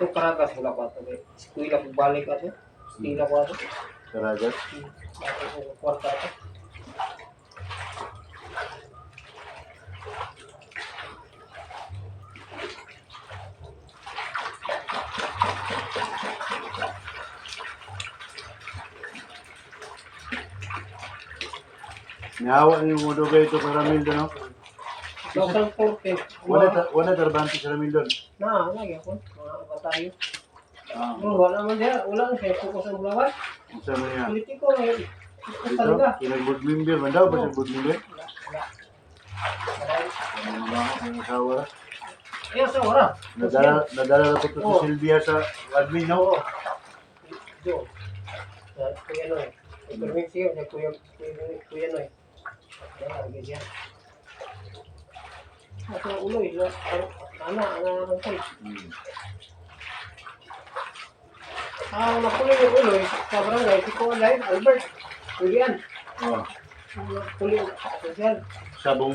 Ito karagas wala pa ito. Eskwela ko balik ato. Estila ko ato. Karagas. Ako ko kwarta ato. Nahawa niyo mo dugay ito sa Ramil doon, no? 2014. Wala tarbante sa Ramil doon. Lagi ako. Mga batayo. Ah, Wala man diya. Wala na siya. Focus ang bulawan. ang sabi niya. Politiko. Ito Ito, talaga. kinag-board member. Mandaw ba siya board member? Wala. Ano naman ako ng asawa? Ayan sa wala. Nadala na po ito si Sylvia sa admin, no? Jo. Kuya Noy. Ipag-mix siya. Kuya Noy. Ayan, lagi siya. At ang uloy. Ang kay. Napuloy yung uloy. Sa barangay. Si Kuya Albert. Kuya yan. Oh, Napuloy. Kuya yan. sabong